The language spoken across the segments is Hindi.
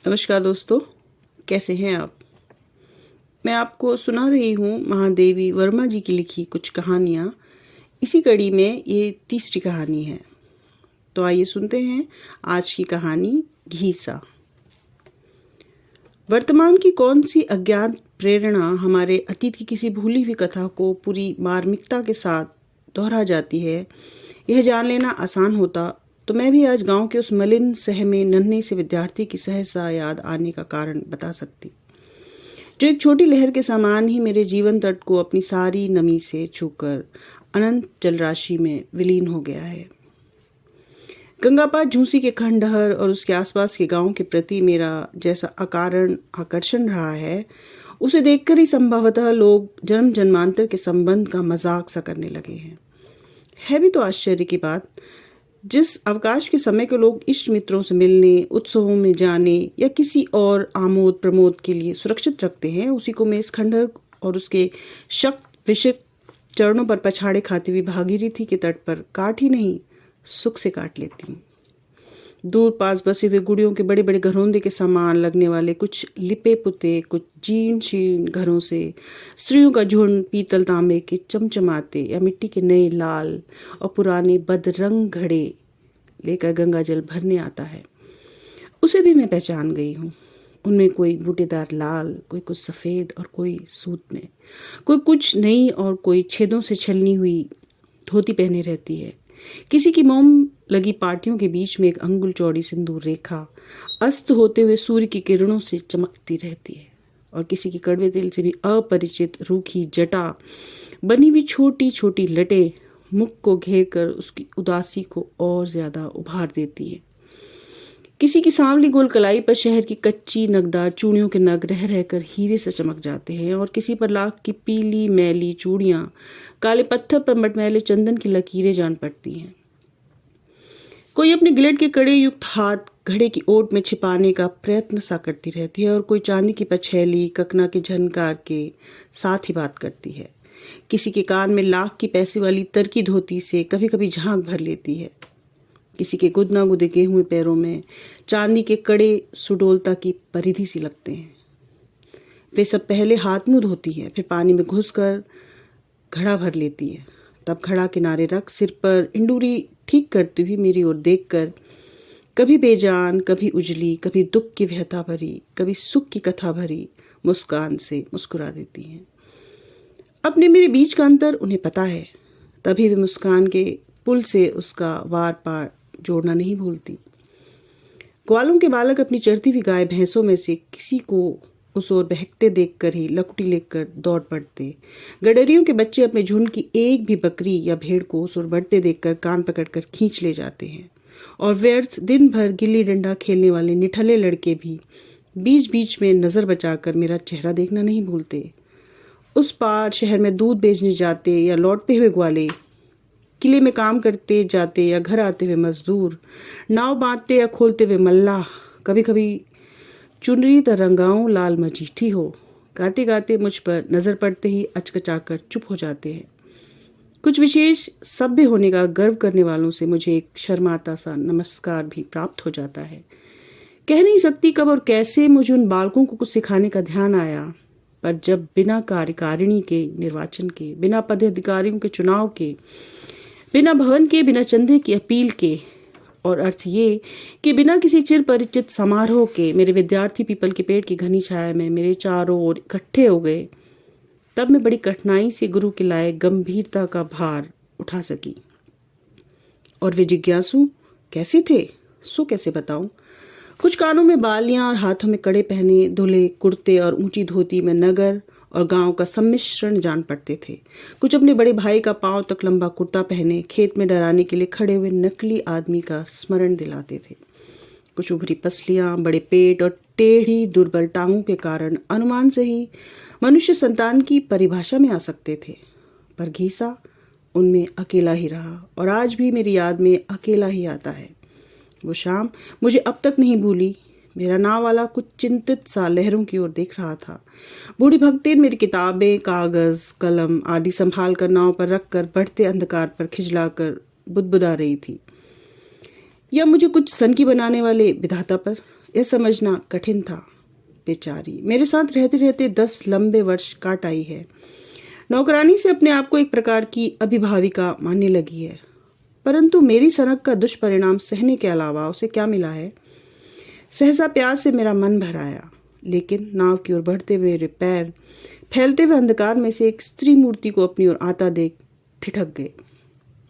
नमस्कार दोस्तों, कैसे हैं आप। मैं आपको सुना रही हूँ महादेवी वर्मा जी की लिखी कुछ कहानियाँ। इसी कड़ी में ये तीसरी कहानी है। तो आइए सुनते हैं आज की कहानी घीसा। वर्तमान की कौन सी अज्ञात प्रेरणा हमारे अतीत की किसी भूली हुई कथा को पूरी मार्मिकता के साथ दोहरा जाती है, यह जान लेना आसान होता तो मैं भी आज गांव के उस मलिन सहमे नन्हे से विद्यार्थी की सहसा याद आने का कारण बता सकती, जो एक छोटी लहर के समान ही मेरे जीवन तट को अपनी सारी नमी से छूकर अनंत जलराशि में विलीन हो गया है। गंगापार झूसी के खंडहर और उसके आसपास के गांव के प्रति मेरा जैसा अकारण आकर्षण रहा है, उसे देखकर ही संभवतः लोग जन्म जन्मांतर के संबंध का मजाक सा करने लगे हैं। है भी तो आश्चर्य की बात, जिस अवकाश के समय को लोग इष्ट मित्रों से मिलने, उत्सवों में जाने या किसी और आमोद प्रमोद के लिए सुरक्षित रखते हैं, उसी को मैं इस खंडहर और उसके शक्त विषिक्त चरणों पर पछाड़े खाती हुई भागीरथी के तट पर काट ही नहीं, सुख से काट लेती हूँ। दूर पास बसे हुए गुड़ियों के बड़े बड़े घरौंदे के समान लगने वाले कुछ लिपे पुते, कुछ जीर्ण शीर्ण घरों से स्त्रियों का झुंड पीतल तांबे के चमचमाते या मिट्टी के नए लाल और पुराने बदरंग घड़े लेकर गंगा जल भरने आता है। उसे भी मैं पहचान गई हूँ। उनमें कोई बूटेदार लाल, कोई कुछ सफ़ेद और कोई सूत में, कोई कुछ नई और कोई छेदों से छलनी हुई धोती पहने रहती है। किसी की मोम लगी पार्टियों के बीच में एक अंगुल चौड़ी सिंदूर रेखा अस्त होते हुए सूर्य की किरणों से चमकती रहती है, और किसी की कड़वे तिल से भी अपरिचित रूखी जटा बनी हुई छोटी छोटी लटें मुख को घेर कर उसकी उदासी को और ज्यादा उभार देती है। किसी की सांवली गोल कलाई पर शहर की कच्ची नगदार चूड़ियों के नग रह रहकर हीरे से चमक जाते हैं, और किसी पर लाख की पीली मैली चूड़ियां काले पत्थर पर मटमैले चंदन की लकीरें जान पड़ती हैं। कोई अपने गिलट के कड़े युक्त हाथ घड़े की ओट में छिपाने का प्रयत्न सा करती रहती है, और कोई चांदी की पछैली ककना के झनकार के साथ ही बात करती है। किसी के कान में लाख की पैसे वाली तरकी धोती से कभी कभी झांक भर लेती है। किसी के गुदना गुदे हुए पैरों में चांदी के कड़े सुडोलता की परिधि सी लगते हैं। वे सब पहले हाथ मुंह धोती है, फिर पानी में घुसकर घड़ा भर लेती है, तब घड़ा किनारे रख सिर पर इंडूरी ठीक करती हुई मेरी ओर देखकर कभी बेजान, कभी उजली, कभी दुख की व्यथा भरी, कभी सुख की कथा भरी मुस्कान से मुस्कुरा देती हैं। अपने मेरे बीच का अंतर उन्हें पता है, तभी वे मुस्कान के पुल से उसका वार पार जोड़ना नहीं भूलती। ग्वालों के बालक अपनी चरती हुई गाय भैंसों में से किसी को उस ओर बहकते देखकर ही लकुटी लेकर दौड़ पड़ते। गडरियों के बच्चे अपने झुंड की एक भी बकरी या भेड़ को उस ओर बढ़ते देखकर कान पकड़कर खींच ले जाते हैं, और व्यर्थ दिन भर गिल्ली डंडा खेलने वाले निठल्ले लड़के भी बीच बीच में नजर बचाकर मेरा चेहरा देखना नहीं भूलते। उस पार शहर में दूध बेचने जाते या लौटते हुए ग्वाले, किले में काम करते जाते या घर आते हुए मजदूर, नाव बांधते या खोलते हुए मल्लाह, कभी कभी चुनरी तरंगाओं लाल मजीठी हो, गाते गाते मुझ पर नजर पड़ते ही अचकचाकर चुप हो जाते हैं। कुछ विशेष सभ्य होने का गर्व करने वालों से मुझे एक शर्माता सा नमस्कार भी प्राप्त हो जाता है। कह नहीं सकती कब और कैसे मुझे उन बालकों को कुछ सिखाने का ध्यान आया, पर जब बिना कार्यकारिणी के निर्वाचन के, बिना पदाधिकारियों के चुनाव के, बिना भवन के, बिना चंदे की अपील के, और अर्थ ये कि बिना किसी चिर परिचित समारोह के मेरे विद्यार्थी पीपल के पेड़ की घनी छाया में मेरे चारों ओर इकट्ठे हो गए, तब मैं बड़ी कठिनाई से गुरु के लाए गंभीरता का भार उठा सकी। और वे जिज्ञासु कैसे थे, सो कैसे बताऊं। कुछ कानों में बालियां और हाथों में कड़े पहने धुले कुर्ते और ऊंची धोती में नगर और गांव का सम्मिश्रण जान पड़ते थे। कुछ अपने बड़े भाई का पांव तक लंबा कुर्ता पहने खेत में डराने के लिए खड़े हुए नकली आदमी का स्मरण दिलाते थे। कुछ उभरी पसलियां, बड़े पेट और टेढ़ी दुर्बल टांगों के कारण अनुमान से ही मनुष्य संतान की परिभाषा में आ सकते थे, पर घीसा उनमें अकेला ही रहा, और आज भी मेरी याद में अकेला ही आता है। वो शाम मुझे अब तक नहीं भूली। मेरा नाव वाला कुछ चिंतित सा लहरों की ओर देख रहा था। बूढ़ी भक्तेन मेरी किताबें, कागज, कलम आदि संभाल कर नाव पर रखकर बढ़ते अंधकार पर खिजलाकर बुदबुदा रही थी। या मुझे कुछ सनकी बनाने वाले विधाता पर? यह समझना कठिन था। बेचारी मेरे साथ रहते रहते 10 लंबे वर्ष काट आई है। नौकरानी से अपने आप को एक प्रकार की अभिभाविका मानने लगी है, परंतु मेरी सनक का दुष्परिणाम सहने के अलावा उसे क्या मिला है? सहसा प्यार से मेरा मन भर आया, लेकिन नाव की ओर बढ़ते हुए मेरे पैर फैलते हुए अंधकार में से एक स्त्री मूर्ति को अपनी ओर आता देख ठिठक गए।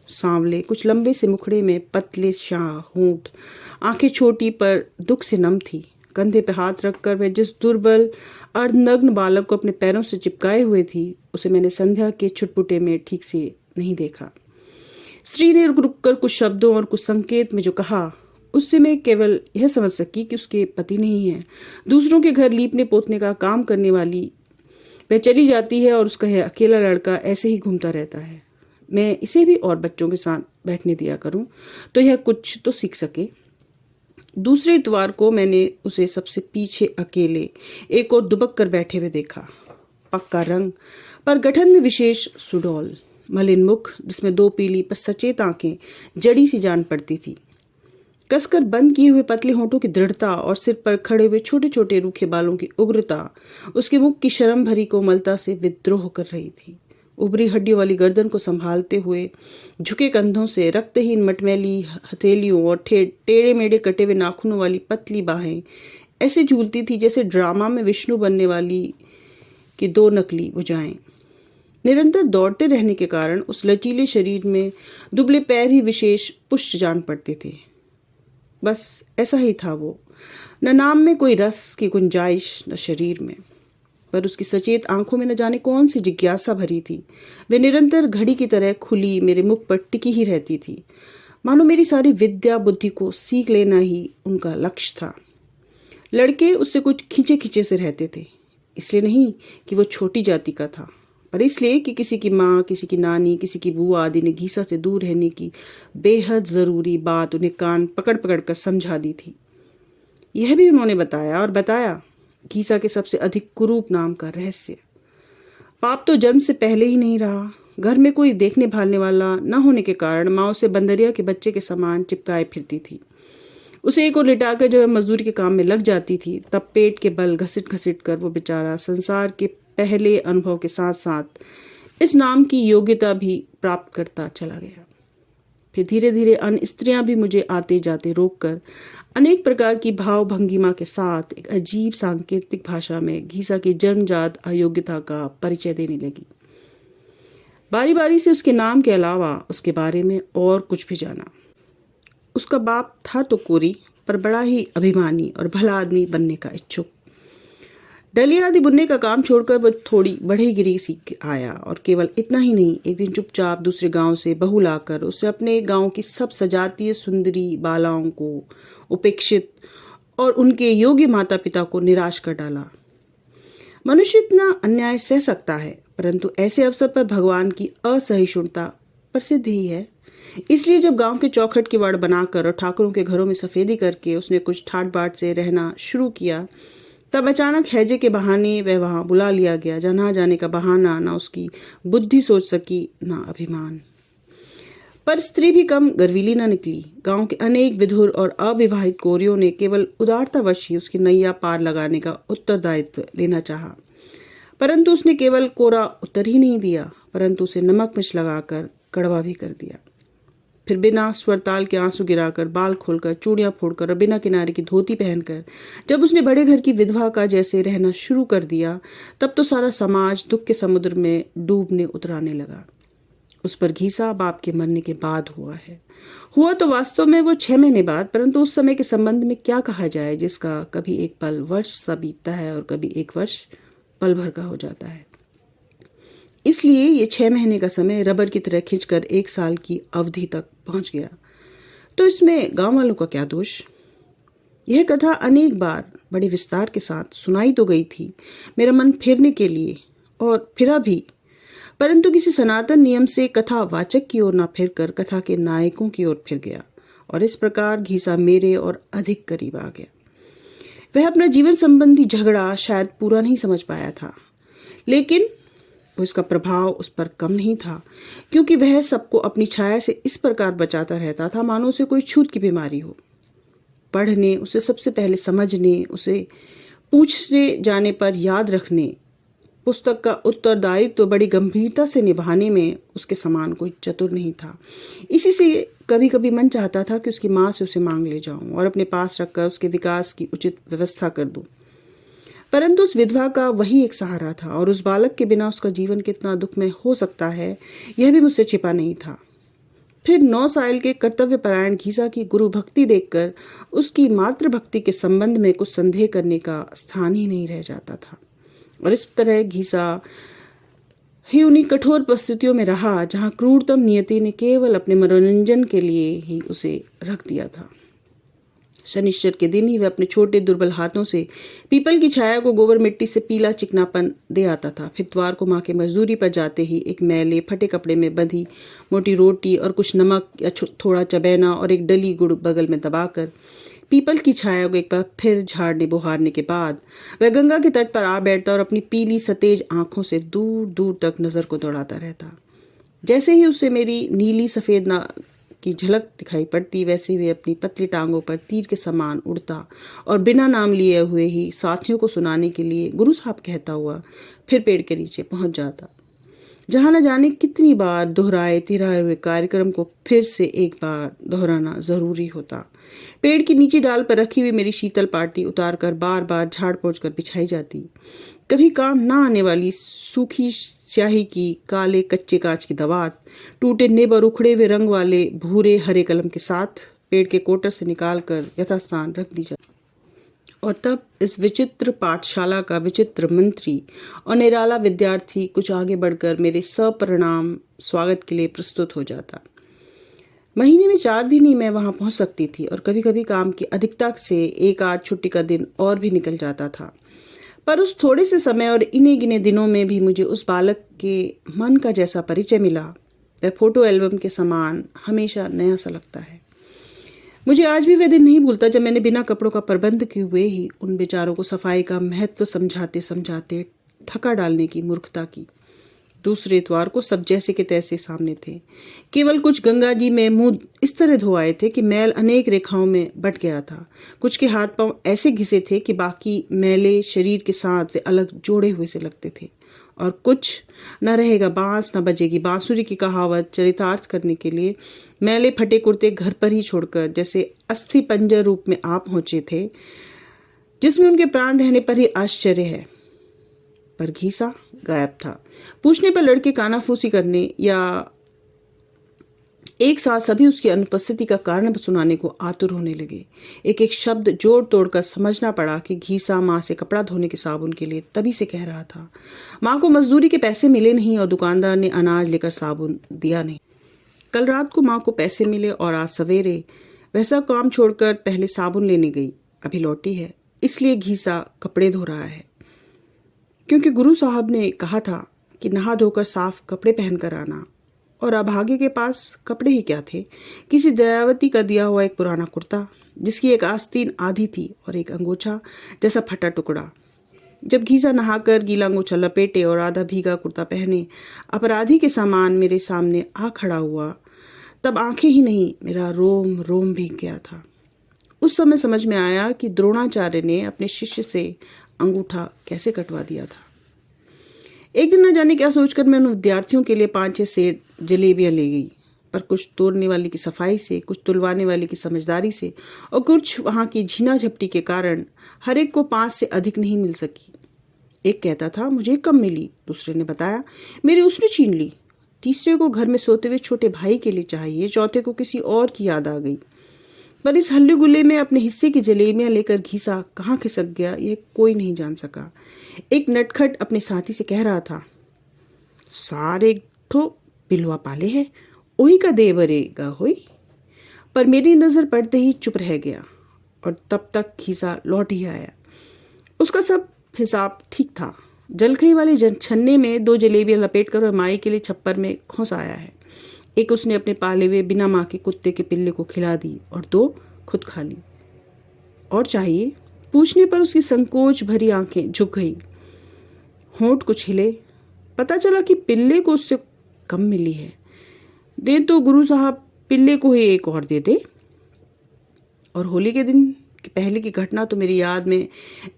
सांवले कुछ लंबे से मुखड़े में पतले शाह होंठ, आंखें छोटी पर दुख से नम थी। कंधे पे हाथ रखकर वह जिस दुर्बल अर्धनग्न बालक को अपने पैरों से चिपकाए हुए थी, उसे मैंने संध्या के छुटपुटे में ठीक से नहीं देखा। स्त्री ने रुक कर कुछ शब्दों और कुछ संकेत में जो कहा, उससे मैं केवल यह समझ सकी कि उसके पति नहीं है। दूसरों के घर लीपने पोतने का काम करने वाली वह चली जाती है और उसका यह अकेला लड़का ऐसे ही घूमता रहता है। मैं इसे भी और बच्चों के साथ बैठने दिया करूं तो यह कुछ तो सीख सके। दूसरे इतवार को मैंने उसे सबसे पीछे अकेले एक और दुबक कर बैठे हुए देखा। पक्का रंग पर गठन में विशेष सुडौल, मलिन मुख जिसमें 2 पीली पर सचेत आंखें जड़ी सी जान पड़ती थी, कसकर बंद किए हुए पतले होंठों की दृढ़ता और सिर पर खड़े हुए छोटे छोटे रूखे बालों की उग्रता उसके मुख की शर्म भरी कोमलता से विद्रोह कर रही थी। उभरी हड्डियों वाली गर्दन को संभालते हुए झुके कंधों से रक्तहीन मटमैली हथेलियों और टेढ़े मेढ़े कटे हुए नाखूनों वाली पतली बाहें ऐसे झूलती थी जैसे ड्रामा में विष्णु बनने वाली की 2 नकली भुजाएं। निरंतर दौड़ते रहने के कारण उस लचीले शरीर में दुबले पैर ही विशेष पुष्ट जान पड़ते थे। बस ऐसा ही था वो, न नाम में कोई रस की गुंजाइश न शरीर में, पर उसकी सचेत आंखों में न जाने कौन सी जिज्ञासा भरी थी। वे निरंतर घड़ी की तरह खुली मेरे मुख पर टिकी ही रहती थी, मानो मेरी सारी विद्या बुद्धि को सीख लेना ही उनका लक्ष्य था। लड़के उससे कुछ खींचे खींचे से रहते थे, इसलिए नहीं कि वो छोटी जाति का था, पर इसलिए कि किसी की माँ, किसी की नानी, किसी की बुआ आदि ने घीसा से दूर रहने की बेहद जरूरी बात उन्हें कान पकड़ पकड़ कर समझा दी थी। यह भी उन्होंने बताया और बताया घीसा के सबसे अधिक कुरूप नाम का रहस्य। पाप तो जन्म से पहले ही नहीं रहा। घर में कोई देखने भालने वाला न होने के कारण माँ उसे बंदरिया के बच्चे के समान चिपकाए फिरती थी। उसे एक और लिटाकर जब वह मजदूरी के काम में लग जाती थी, तब पेट के बल घसीट घसीट कर वो बेचारा संसार के पहले अनुभव के साथ साथ इस नाम की योग्यता भी प्राप्त करता चला गया। फिर धीरे धीरे अन्य स्त्रियां भी मुझे आते जाते रोककर अनेक प्रकार की भाव भंगिमा के साथ एक अजीब सांकेतिक भाषा में घीसा की जन्मजात अयोग्यता का परिचय देने लगी। बारी बारी से उसके नाम के अलावा उसके बारे में और कुछ भी जाना। उसका बाप था तो कोरी, पर बड़ा ही अभिमानी और भला आदमी बनने का इच्छुक। डलिया आदि बुनने का काम छोड़कर वह थोड़ी बढ़ईगिरी सीख आया, और केवल इतना ही नहीं, एक दिन चुपचाप दूसरे गांव से बहू लाकर उससे अपने गांव की सब सजातीय सुंदरी बालाओं को उपेक्षित और उनके योग्य माता पिता को निराश कर डाला। मनुष्य इतना अन्याय सह सकता है, परंतु ऐसे अवसर पर भगवान की असहिष्णुता प्रसिद्ध ही है। इसलिए जब गांव के चौखट की वाड़ बनाकर और ठाकुरों के घरों में सफेदी करके उसने कुछ ठाट बाट से रहना शुरू किया, तब अचानक हैजे के बहाने वह वहां बुला लिया गया, जहां ना जाने का बहाना, ना उसकी बुद्धि सोच सकी, ना अभिमान। पर स्त्री भी कम गर्वीली न निकली। गांव के अनेक विधुर और अविवाहित कोरियों ने केवल उदारतावश ही उसकी नैया पार लगाने का उत्तरदायित्व लेना चाहा, परंतु उसने केवल कोरा उत्तर ही नहीं दिया, परंतु उसे नमक मिर्च लगाकर कड़वा भी कर दिया। फिर बिना स्वरताल के आंसू गिराकर, बाल खोलकर, चूड़ियां फोड़कर और बिना किनारे की धोती पहनकर जब उसने बड़े घर की विधवा का जैसे रहना शुरू कर दिया, तब तो सारा समाज दुख के समुद्र में डूबने उतराने लगा। उस पर घीसा बाप के मरने के बाद हुआ तो वास्तव में वो 6 महीने बाद, परंतु उस समय के संबंध में क्या कहा जाए, जिसका कभी एक पल वर्ष सा बीतता है और कभी एक वर्ष पल भर का हो जाता है। इसलिए ये 6 महीने का समय रबर की तरह खिंचकर 1 साल की अवधि तक पहुंच गया। तो इसमें गांव वालों का क्या दोष? यह कथा अनेक बार बड़े विस्तार के साथ सुनाई तो गई थी मेरा मन फेरने के लिए, और फिरा भी, परंतु किसी सनातन नियम से कथा वाचक की ओर न फिरकर कथा के नायकों की ओर फिर गया, और इस प्रकार घीसा मेरे और अधिक करीब आ गया। वह अपना जीवन संबंधी झगड़ा शायद पूरा नहीं समझ पाया था, लेकिन उसका प्रभाव उस पर कम नहीं था, क्योंकि वह सबको अपनी छाया से इस प्रकार बचाता रहता था मानो उसे कोई छूत की बीमारी हो। पढ़ने, उसे सबसे पहले समझने, उसे पूछने जाने पर याद रखने, पुस्तक का उत्तरदायित्व तो बड़ी गंभीरता से निभाने में उसके समान कोई चतुर नहीं था। इसी से कभी कभी मन चाहता था कि उसकी माँ से उसे मांग ले जाऊं और अपने पास रखकर उसके विकास की उचित व्यवस्था कर दूं। परंतु उस विधवा का वही एक सहारा था और उस बालक के बिना उसका जीवन कितना दुखमय हो सकता है, यह भी मुझसे छिपा नहीं था। फिर 9 साल के कर्तव्यपरायण घीसा की गुरु भक्ति देखकर उसकी मातृभक्ति के संबंध में कुछ संदेह करने का स्थान ही नहीं रह जाता था। और इस तरह घीसा ही उन्हीं कठोर परिस्थितियों में रहा जहां क्रूरतम नियति ने केवल अपने मनोरंजन के लिए ही उसे रख दिया था। शनिश्चर के दिन ही वह अपने छोटे दुर्बल हाथों से पीपल की छाया को गोबर मिट्टी से पीला चिकनापन दे आता था। फिर इतवार को माँ के मजदूरी पर जाते ही एक मैले फटे कपड़े में बंधी मोटी रोटी और कुछ नमक या थोड़ा चबैना और एक डली गुड़ बगल में दबाकर पीपल की छाया को एक बार फिर झाड़ने बुहारने के बाद वह गंगा के तट पर आ बैठता और अपनी पीली सतेज आंखों से दूर दूर तक नजर को दौड़ाता रहता। जैसे ही उसे मेरी नीली सफेद ना की झलक दिखाई पड़ती, वैसे वे अपनी पतली टांगों पर तीर के समान उड़ता और बिना नाम लिए हुए ही साथियों को सुनाने के लिए गुरु साहब कहता हुआ फिर पेड़ के नीचे पहुंच जाता, जहां न जाने कितनी बार दोहराए तिराए हुए कार्यक्रम को फिर से एक बार दोहराना जरूरी होता। पेड़ की नीचे डाल पर रखी हुई मेरी शीतल पार्टी उतार कर बार बार झाड़ पोंछ कर बिछाई जाती। कभी काम ना आने वाली सूखी स्याही की काले कच्चे कांच की दवात, टूटे निब और उखड़े हुए रंग वाले भूरे हरे कलम के साथ पेड़ के कोटर से निकाल कर यथास्थान रख दी जाती। और तब इस विचित्र पाठशाला का विचित्र मंत्री और निराला विद्यार्थी कुछ आगे बढ़कर मेरे सपरिणाम स्वागत के लिए प्रस्तुत हो जाता। महीने में 4 दिन ही मैं वहां पहुंच सकती थी और कभी कभी काम की अधिकता से एक आध छुट्टी का दिन और भी निकल जाता था। पर उस थोड़े से समय और इन्हीं गिने दिनों में भी मुझे उस बालक के मन का जैसा परिचय मिला, वह फोटो एल्बम के समान हमेशा नया सा लगता है। मुझे आज भी वह दिन नहीं भूलता जब मैंने बिना कपड़ों का प्रबंध किए हुए ही उन बेचारों को सफाई का महत्व समझाते समझाते थका डालने की मूर्खता की। दूसरे इतवार को सब जैसे के तैसे सामने थे। केवल कुछ गंगा जी में मुंह इस तरह धोआए थे कि मैल अनेक रेखाओं में बट गया था। कुछ के हाथ पांव ऐसे घिसे थे कि बाकी मैले शरीर के साथ वे अलग जोड़े हुए से लगते थे। और कुछ न रहेगा बांस न बजेगी बांसुरी की कहावत चरितार्थ करने के लिए मैले फटे कुर्ते घर पर ही छोड़कर जैसे अस्थि पंजर रूप में आप पहुंचे थे, जिसमें उनके प्राण रहने पर ही आश्चर्य है। पर घीसा गायब था। पूछने पर लड़के कानाफूसी करने या एक साथ सभी उसकी अनुपस्थिति का कारण सुनाने को आतुर होने लगे। एक एक शब्द जोड़ तोड़कर समझना पड़ा कि घीसा माँ से कपड़ा धोने के साबुन के लिए तभी से कह रहा था। माँ को मजदूरी के पैसे मिले नहीं और दुकानदार ने अनाज लेकर साबुन दिया नहीं। कल रात को माँ को पैसे मिले और आज सवेरे वह सब काम छोड़कर पहले साबुन लेने गई, अभी लौटी है, इसलिए घीसा कपड़े धो रहा है। क्योंकि गुरु साहब ने कहा था कि नहा धोकर साफ कपड़े पहनकर आना, और अभागे के पास कपड़े ही क्या थे, किसी दयावती का दिया हुआ एक पुराना कुर्ता जिसकी एक आस्तीन आधी थी और एक अंगोछा जैसा फटा टुकड़ा। जब घीसा नहाकर गीला अंगोछा लपेटे और आधा भीगा कुर्ता पहने अपराधी के सामान मेरे सामने आ खड़ा हुआ, तब आंखें ही नहीं मेरा रोम रोम भीग गया था। उस समय समझ में आया कि द्रोणाचार्य ने अपने शिष्य से अंगूठा कैसे कटवा दिया था। एक दिन न जाने क्या सोचकर मैं उन विद्यार्थियों के लिए 5-6 सेर जलेबियां ले गई, पर कुछ तोड़ने वाले की सफाई से, कुछ तुलवाने वाले की समझदारी से और कुछ वहां की झीना झपटी के कारण हर एक को 5 से अधिक नहीं मिल सकी। एक कहता था मुझे कम मिली, दूसरे ने बताया मेरी उसने छीन ली, तीसरे को घर में सोते हुए छोटे भाई के लिए चाहिए, चौथे को किसी और की याद आ गई। पर इस हल्ले गुल्ले में अपने हिस्से की जलेबियां लेकर घीसा कहाँ खिसक गया यह कोई नहीं जान सका। एक नटखट अपने साथी से कह रहा था, सारे ठो पिलवा पाले हैं, ओही का दे बरेगा होई। पर मेरी नजर पड़ते ही चुप रह गया और तब तक घीसा लौट ही आया। उसका सब हिसाब ठीक था। जलखई वाले छन्ने में 2 जलेबियां लपेट कर वह माई के लिए छप्पर में खोस आया है। एक उसने अपने पाले हुए बिना माँ के कुत्ते के पिल्ले को खिला दी और 2 खुद खा ली। और चाहिए? पूछने पर उसकी संकोच भरी आंखें झुक गई, होंठ कुछ हिले, पता चला कि पिल्ले को उससे कम मिली है। दे तो गुरु साहब पिल्ले को ही एक और दे दे। और होली के दिन की पहले की घटना तो मेरी याद में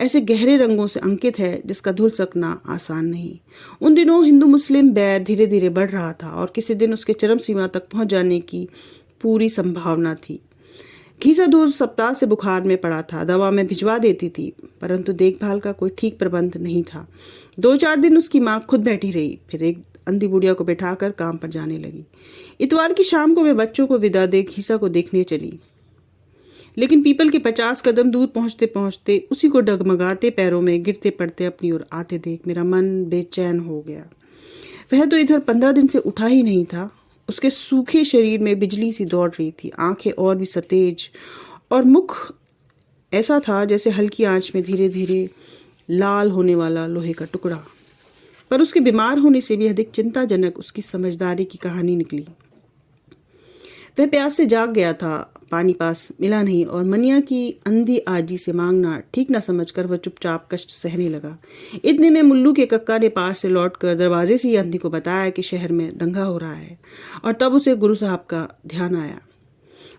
ऐसे गहरे रंगों से अंकित है जिसका धुल सकना आसान नहीं। उन दिनों हिंदू मुस्लिम बैर धीरे धीरे बढ़ रहा था और किसी दिन उसके चरम सीमा तक पहुंच जाने की पूरी संभावना थी। घीसा 2 सप्ताह से बुखार में पड़ा था। दवा में भिजवा देती थी, परंतु देखभाल का कोई ठीक प्रबंध नहीं था। 2-4 दिन उसकी माँ खुद बैठी रही, फिर एक अंधी बुढ़िया को बैठाकर काम पर जाने लगी। इतवार की शाम को मैं बच्चों को विदा दे घीसा को देखने चली, लेकिन पीपल के 50 कदम दूर पहुंचते पहुंचते उसी को डगमगाते पैरों में गिरते पड़ते अपनी ओर आते देख मेरा मन बेचैन हो गया। वह तो इधर 15 दिन से उठा ही नहीं था। उसके सूखे शरीर में बिजली सी दौड़ रही थी, आंखें और भी सतेज और मुख ऐसा था जैसे हल्की आंच में धीरे धीरे लाल होने वाला लोहे का टुकड़ा। पर उसके बीमार होने से भी अधिक चिंताजनक उसकी समझदारी की कहानी निकली। वह प्यास से जाग गया था, पानी पास मिला नहीं और मनिया की अंधी आजी से मांगना ठीक न समझकर वह चुपचाप कष्ट सहने लगा। इतने में मुल्लू के कक्का ने पार से लौटकर दरवाजे से ही अंधी को बताया कि शहर में दंगा हो रहा है, और तब उसे गुरु साहब का ध्यान आया।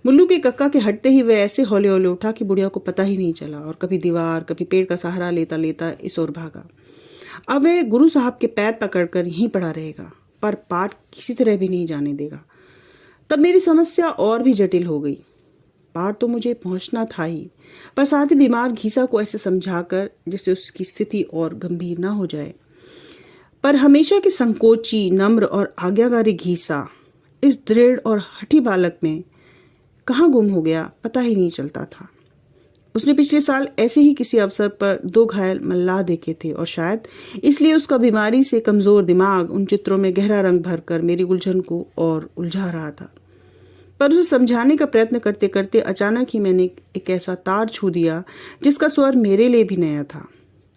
मुल्लू के कक्का के हटते ही वह ऐसे हौले हौले उठा कि बुढ़िया को पता ही नहीं चला और कभी दीवार कभी पेड़ का सहारा लेता लेता इस ओर भागा। अब वह गुरु साहब के पैर पकड़कर यहीं पड़ा रहेगा, पर पाठ किसी तरह भी नहीं जाने देगा। तब मेरी समस्या और भी जटिल हो गई। पार तो मुझे पहुंचना था ही, पर साथ ही बीमार घीसा को ऐसे समझाकर जिससे उसकी स्थिति और गंभीर ना हो जाए। पर हमेशा के संकोची, नम्र और आज्ञाकारी घीसा इस दृढ़ और हठी बालक में कहाँ गुम हो गया पता ही नहीं चलता था। उसने पिछले साल ऐसे ही किसी अवसर पर 2 घायल मल्लाह देखे थे और शायद इसलिए उसका बीमारी से कमजोर दिमाग उन चित्रों में गहरा रंग भरकर मेरी उलझन को और उलझा रहा था। पर उसे समझाने का प्रयत्न करते करते अचानक ही मैंने एक ऐसा तार छू दिया जिसका स्वर मेरे लिए भी नया था।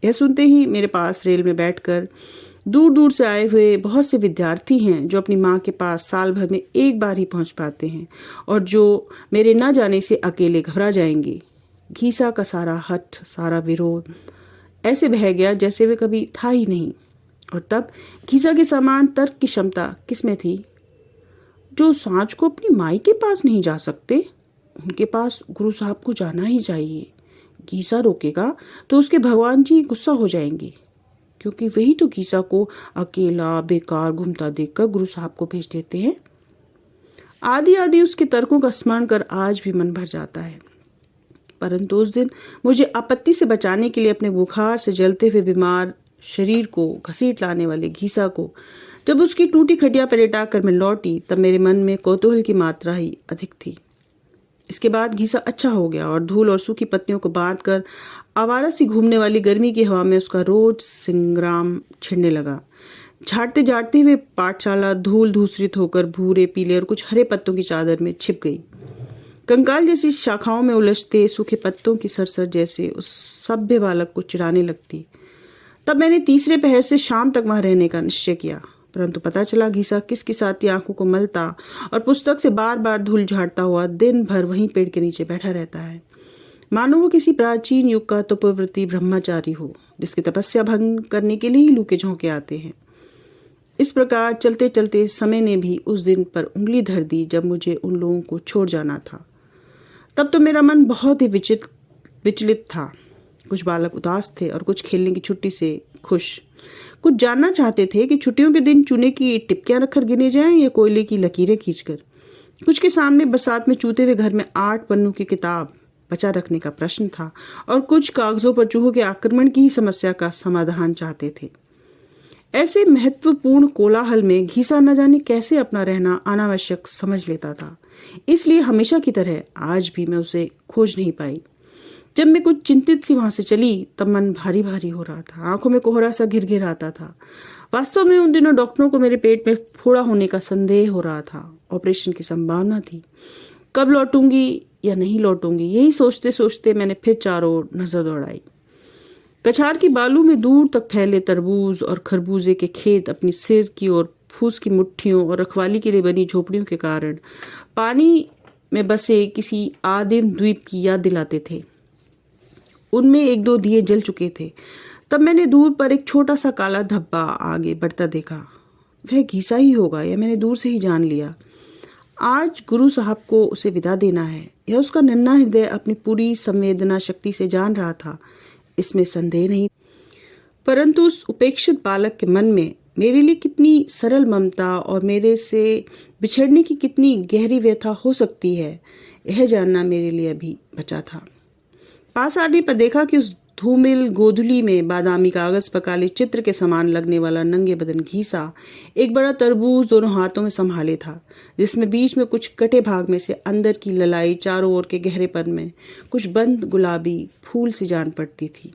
यह सुनते ही मेरे पास रेल में बैठकर दूर दूर से आए हुए बहुत से विद्यार्थी हैं जो अपनी माँ के पास साल भर में एक बार ही पहुंच पाते हैं और जो मेरे न जाने से अकेले घबरा जाएंगे। घीसा का सारा हठ, सारा विरोध ऐसे बह गया जैसे वे कभी था ही नहीं। और तब घीसा के समान तर्क की क्षमता किसमें थी? जो सांझ को अपनी माई के पास नहीं जा सकते, उनके पास गुरु साहब को जाना ही चाहिए। घीसा रोकेगा तो उसके भगवान जी गुस्सा हो जाएंगे, क्योंकि वही तो घीसा को अकेला बेकार घूमता देखकर गुरु साहब को भेज देते हैं। आदि आदि उसके तर्कों का स्मरण कर आज भी मन भर जाता है। परंतु उस दिन मुझे आपत्ति से बचाने के लिए अपने बुखार से जलते हुए बीमार शरीर को घसीट लाने वाले घीसा को जब उसकी टूटी खटिया पर लेटा कर मैं लौटी, तब मेरे मन में कौतूहल की मात्रा ही अधिक थी। इसके बाद घीसा अच्छा हो गया और धूल और सूखी पत्तियों को बांधकर आवारा सी घूमने वाली गर्मी की हवा में उसका रोज संग्राम छिड़ने लगा। झाड़ते झाड़ते हुए पाठशाला धूल धूसरित होकर भूरे, पीले और कुछ हरे पत्तों की चादर में छिप गई। कंकाल जैसी शाखाओं में उलझते सूखे पत्तों की सरसर जैसे उस सभ्य बालक को चिढ़ाने लगती। तब मैंने तीसरे पहर से शाम तक वहां रहने का निश्चय किया, परंतु पता चला घीसा किसकिसाती आंखों को मलता और पुस्तक से बार बार धूल झाड़ता हुआ दिन भर वहीं पेड़ के नीचे बैठा रहता है, मानो वो किसी प्राचीन युग का तपोव्रती ब्रह्मचारी हो जिसकी तपस्या भंग करने के लिए ही लू के झोंके आते हैं। इस प्रकार चलते चलते समय ने भी उस दिन पर उंगली धर दी जब मुझे उन लोगों को छोड़ जाना था। तब तो मेरा मन बहुत ही विचलित था। कुछ बालक उदास थे और कुछ खेलने की छुट्टी से खुश। कुछ जानना चाहते थे कि छुट्टियों के दिन चूने की टिपकियां रखकर गिने जाएं या कोयले की लकीरें खींचकर। कुछ के सामने बरसात में चूते हुए घर में 8 पन्नों की किताब बचा रखने का प्रश्न था और कुछ कागजों पर चूहों के आक्रमण की ही समस्या का समाधान चाहते थे। ऐसे महत्वपूर्ण कोलाहल में घीसा न जाने कैसे अपना रहना अनावश्यक समझ लेता था। इसलिए हमेशा की तरह आज भी मैं उसे खोज नहीं पाई। जब मैं कुछ चिंतित सी वहां से चली तब मन भारी भारी हो रहा था, आंखों में कोहरा सा घिर घिर आता था। वास्तव में उन दिनों डॉक्टरों को मेरे पेट में फोड़ा होने का संदेह हो रहा था। ऑपरेशन की संभावना थी। कब लौटूंगी या नहीं लौटूंगी, यही सोचते सोचते मैंने फिर चारों ओर नजर दौड़ाई। कछार की बालू में दूर तक फैले तरबूज और खरबूजे के खेत अपनी सिर की और फूस की मुट्ठियों और रखवाली के लिए बनी झोपड़ियों के कारण पानी में बसे किसी आदिम द्वीप की याद दिलाते थे। उनमें 1-2 दिए जल चुके थे। तब मैंने दूर पर एक छोटा सा काला धब्बा आगे बढ़ता देखा। वह घीसा ही होगा, यह मैंने दूर से ही जान लिया। आज गुरु साहब को उसे विदा देना है, यह उसका नन्हा हृदय अपनी पूरी संवेदना शक्ति से जान रहा था, इसमें संदेह नहीं। परंतु उस उपेक्षित बालक के मन में मेरे लिए कितनी सरल ममता और मेरे से बिछड़ने की कितनी गहरी व्यथा हो सकती है, यह जानना मेरे लिए अभी बचा था। पास आने पर देखा कि उस धूमिल गोधुली में बादामी कागज पर काले चित्र के समान लगने वाला नंगे बदन घीसा एक बड़ा तरबूज दोनों हाथों में संभाले था, जिसमें बीच में कुछ कटे भाग में से अंदर की ललाई, चारों ओर के गहरेपन में कुछ बंद गुलाबी फूल सी जान पड़ती थी।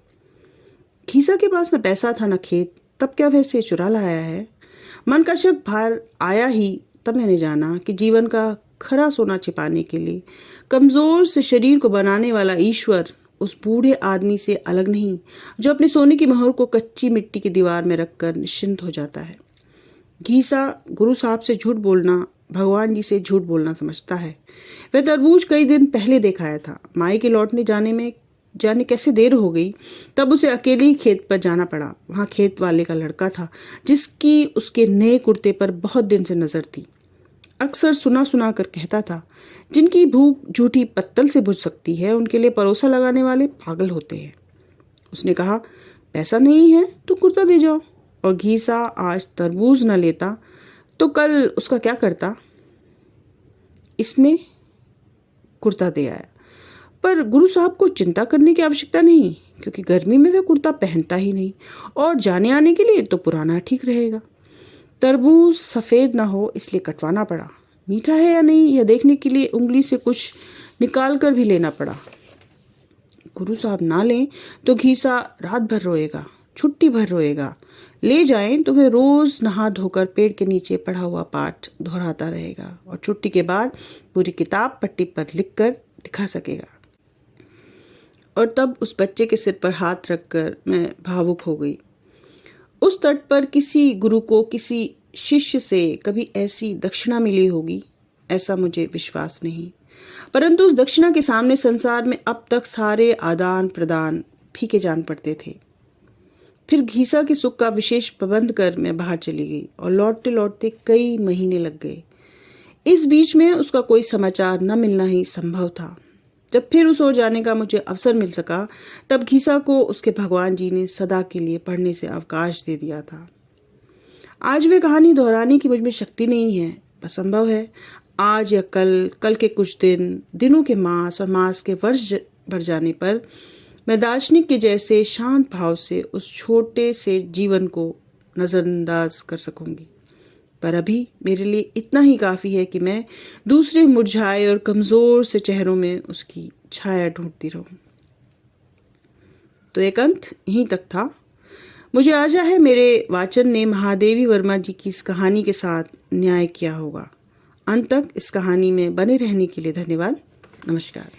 घीसा के पास न पैसा था न खेत, तब क्या वह इसे चुरा लाया है? मन का शक भार आया ही तब मैंने जाना कि जीवन का खरा सोना छिपाने के लिए कमजोर से शरीर को बनाने वाला ईश्वर उस बूढ़े आदमी से अलग नहीं, जो अपने सोने की मोहर को कच्ची मिट्टी की दीवार में रखकर निश्चिंत हो जाता है। घीसा गुरु साहब से झूठ बोलना भगवान जी से झूठ बोलना समझता है। वह तरबूज कई दिन पहले देखाया था। माई के लौटने जाने कैसे देर हो गई, तब उसे अकेले ही खेत पर जाना पड़ा। वहां खेत वाले का लड़का था, जिसकी उसके नए कुर्ते पर बहुत दिन से नजर थी। अक्सर सुना सुना कर कहता था, जिनकी भूख झूठी पत्तल से बुझ सकती है, उनके लिए परोसा लगाने वाले पागल होते हैं। उसने कहा, पैसा नहीं है तो कुर्ता दे जाओ। और घीसा आज तरबूज न लेता तो कल उसका क्या करता? इसमें कुर्ता दे आया। पर गुरु साहब को चिंता करने की आवश्यकता नहीं, क्योंकि गर्मी में वह कुर्ता पहनता ही नहीं, और जाने आने के लिए तो पुराना ठीक रहेगा। तरबूज सफेद ना हो इसलिए कटवाना पड़ा। मीठा है या नहीं यह देखने के लिए उंगली से कुछ निकाल कर भी लेना पड़ा। गुरु साहब ना लें तो घीसा रात भर रोएगा, छुट्टी भर रोएगा। ले जाएं तो वह रोज नहा धोकर पेड़ के नीचे पढ़ा हुआ पाठ दोहराता रहेगा और छुट्टी के बाद पूरी किताब पट्टी पर लिखकर दिखा सकेगा। और तब उस बच्चे के सिर पर हाथ रखकर मैं भावुक हो गई। उस तट पर किसी गुरु को किसी शिष्य से कभी ऐसी दक्षिणा मिली होगी, ऐसा मुझे विश्वास नहीं। परंतु उस दक्षिणा के सामने संसार में अब तक सारे आदान प्रदान फीके जान पड़ते थे। फिर घीसा के सुख का विशेष प्रबंध कर मैं बाहर चली गई और लौटते लौटते कई महीने लग गए। इस बीच में उसका कोई समाचार न मिलना ही संभव था। जब फिर उस ओर जाने का मुझे अवसर मिल सका, तब घीसा को उसके भगवान जी ने सदा के लिए पढ़ने से अवकाश दे दिया था। आज वे कहानी दोहराने की मुझ में शक्ति नहीं है। असंभव है आज या कल के कुछ दिनों के मास और मास के वर्ष भर जाने पर मैं दार्शनिक के जैसे शांत भाव से उस छोटे से जीवन को नजरअंदाज कर सकूंगी। पर अभी मेरे लिए इतना ही काफी है कि मैं दूसरे मुरझाए और कमजोर से चेहरों में उसकी छाया ढूंढती रहूं। तो एक अंत यहीं तक था। मुझे आशा है मेरे वाचन ने महादेवी वर्मा जी की इस कहानी के साथ न्याय किया होगा। अंत तक इस कहानी में बने रहने के लिए धन्यवाद। नमस्कार।